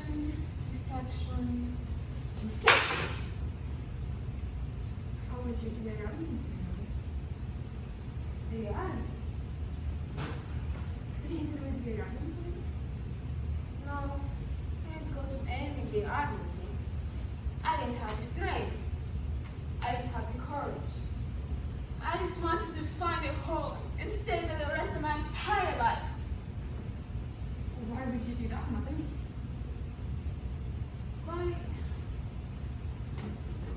deception. How was your day out? Day out? Did you do it day out? No, I didn't go to any day art meeting. I didn't have the strength. I didn't have the courage. I just wanted to find a home and stay there the rest of my entire life. Why would you do that, Mother? Why?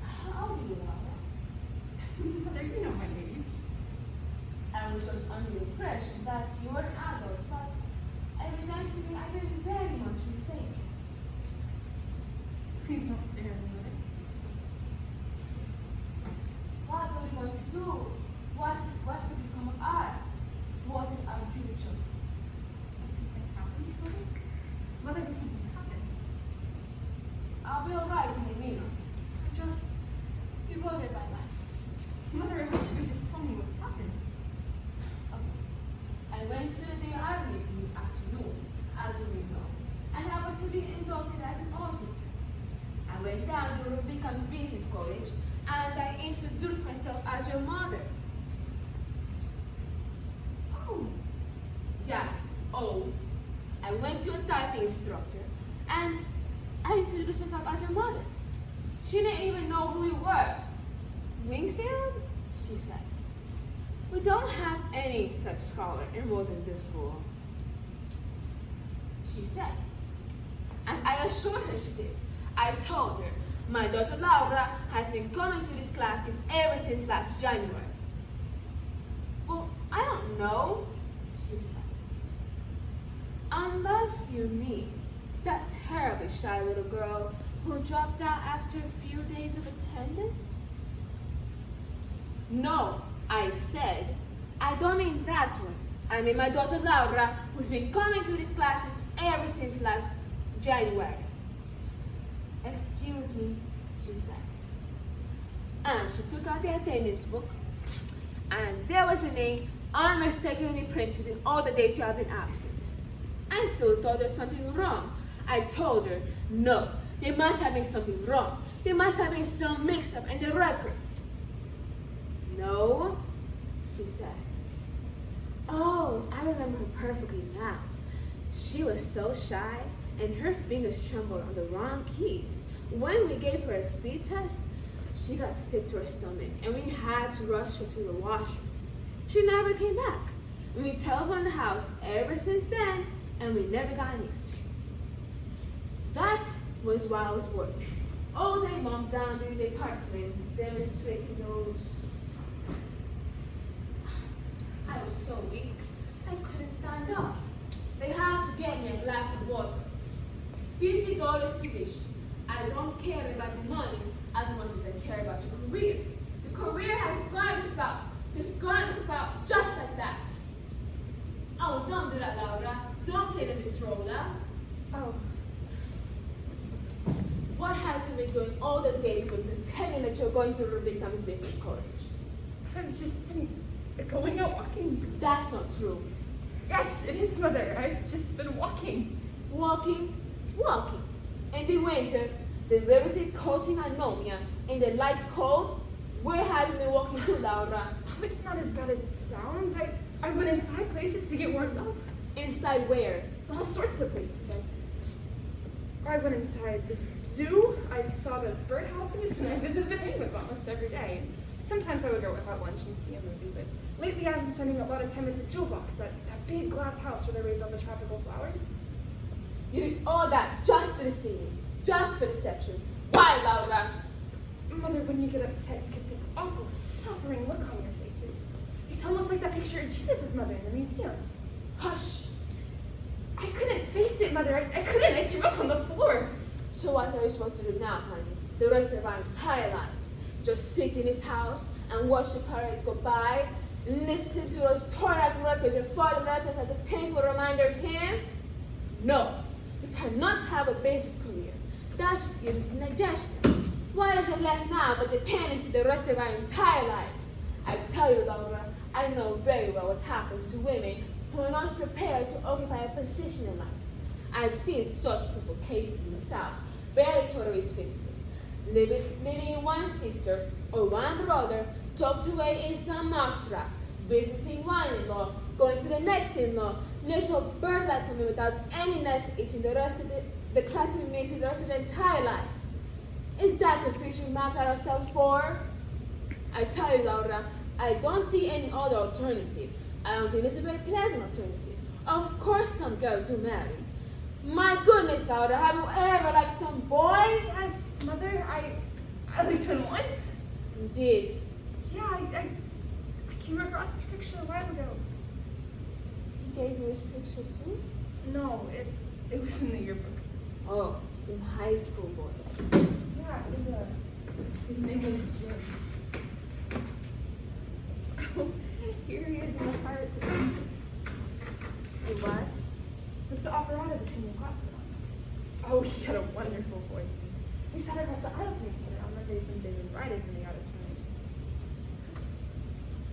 How old are you, Laura? Mother, you know my age. I was just under the impression that you were an adult, but evidently I made very much mistake. Please don't stare at me, Mother. What are we going to do? What's to become of us? What is our future? Has something happened, Mother? Mother, has something happened? I'll be alright in a minute. Just be worried by life. Mother, I wish you could just tell me what's happened. Okay. I went to the army this afternoon, as you know, and I was to be inducted as an officer. I went down to Rubicam's Business College and I introduced myself as your mother. Oh, Yeah, oh. I went to a typing instructor and I introduced myself as your mother. She didn't even know who you were. Wingfield? She said. We don't have any such scholar enrolled in this school. She said. And I assured her she did. I told her, my daughter Laura has been coming to these classes ever since last January. Well, I don't know, she said. Unless you mean that terribly shy little girl who dropped out after a few days of attendance? No, I said, I don't mean that one. I mean my daughter Laura, who's been coming to these classes ever since last January. Excuse me, she said. And she took out the attendance book, and there was your name unmistakably printed in all the days you have been absent. I still thought there was something wrong. I told her, no, there must have been something wrong. There must have been some mix-up in the records. No, she said. Oh, I remember her perfectly now. She was so shy, and her fingers trembled on the wrong keys. When we gave her a speed test, she got sick to her stomach, and we had to rush her to the washroom. She never came back. We telephoned the house ever since then, and we never got an answer. That was why I was working. All day long down in the apartment, demonstrating those. I was so weak, I couldn't stand up. They had to get me a glass of water. $50 tuition. I don't care about the money as much as I care about your career. The career has gone to spout, just like that. Oh, don't do that, Laura. Don't play the controller. oh. What have you been doing all those days when pretending that you're going to Rubicam's Business College? I've just been going out walking. That's not true. Yes, it is, Mother. I've just been walking. Walking. In the winter, the limited coating anomia, in the light cold, where have you been walking to, Laura? Oh, it's not as bad as it sounds. I went inside places to get warmed up. Inside where? All sorts of places. I went inside the zoo. I saw the birdhouses, and I visited the penguins almost every day. Sometimes I would go without lunch and see a movie, but lately I've been spending a lot of time at the jewel box, that big glass house where they raise all the tropical flowers. You did all that just for the scene, just for deception. Why, Laura? Mother, when you get upset, you get this awful, suffering look on your faces. It's almost like that picture of Jesus' mother in the museum. Hush. I couldn't face it, Mother. I couldn't. I threw up on the floor. So what are we supposed to do now, honey? The rest of our entire lives? Just sit in his house and watch the parades go by? Listen to those torn out records your father left us as a painful reminder of him? No. We cannot have a business career. That just gives us indigestion. What is it left now but dependency the rest of our entire lives? I tell you, Laura, I know very well what happens to women who are not prepared to occupy a position in life. I've seen such beautiful cases in the South, valedictory spinsters, living in one sister or one brother, tucked away in some mousetrap, visiting one in-law, going to the next in-law, little bird-like women without any nest eating the rest of the class we meet the rest of their entire lives. Is that the future we mapped out ourselves for? I tell you, Laura, I don't see any other alternative. I don't think it's a very pleasant alternative. Of course some girls do marry. My goodness, Laura, have you ever liked some boy? Yes, Mother, I liked one once. You did. Yeah, I came across this picture a while ago. He gave you his picture too? No, it was in the yearbook. Oh, some high school boy. Yeah, his name was Jim. Here he is in the Pirates of Penzance. The what? It's the operetta the senior class put on. Oh, he had a wonderful voice. We sat across the aisle from each other on Mondays, Wednesdays, and Fridays in the auditorium.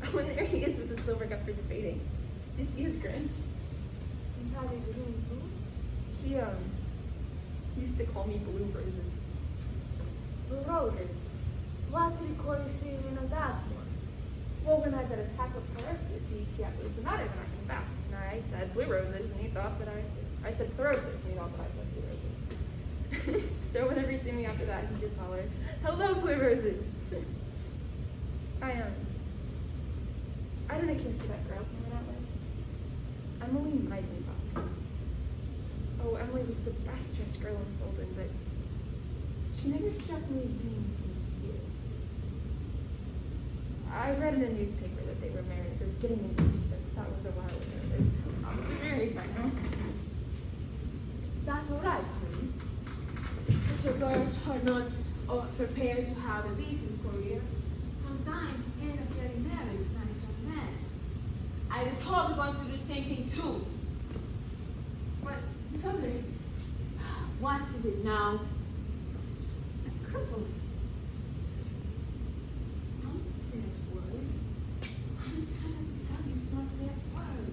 Oh, and there he is with the silver cup for debating. Do you see his grin? And how did you do too? He used to call me Blue Roses. Blue roses. What did he call you sitting in that for? Well, when I got attacked with pleurosis, he asked what was the matter when I came back. And I said blue roses, and he thought that I said pleurosis, and he thought that I said blue roses. So whenever he see me after that, he just hollered, "Hello, blue roses." I didn't care for that girl who went out with. Emily Meisenbach. Oh, Emily was the best dressed girl in Solden, but she never struck me as being sincere. I read in a newspaper that they were married or getting engaged, but that was a while ago. They're probably married by now. That's all right, honey. Little girls are not prepared to have a business career. Sometimes end up getting married to nice young men. I just hope you're going to do the same thing too. What? Mother, what is it now? I'm crippled. Don't say that word. I'm trying to tell you don't say that word.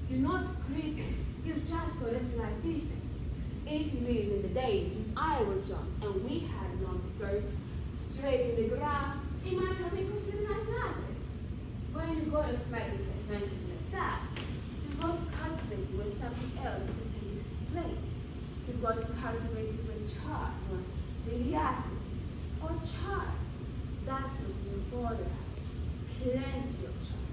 You're not crippled. You've just got a slight defect. If you lived in the days when I was young and we had long skirts draping the ground, it might have been considered as an asset. When you got a slight disadvantage like that, you've got to cultivate it with something else to take its place. You've got to cultivate it with charm or vivacity or charm. That's what your father had. Plenty of charm.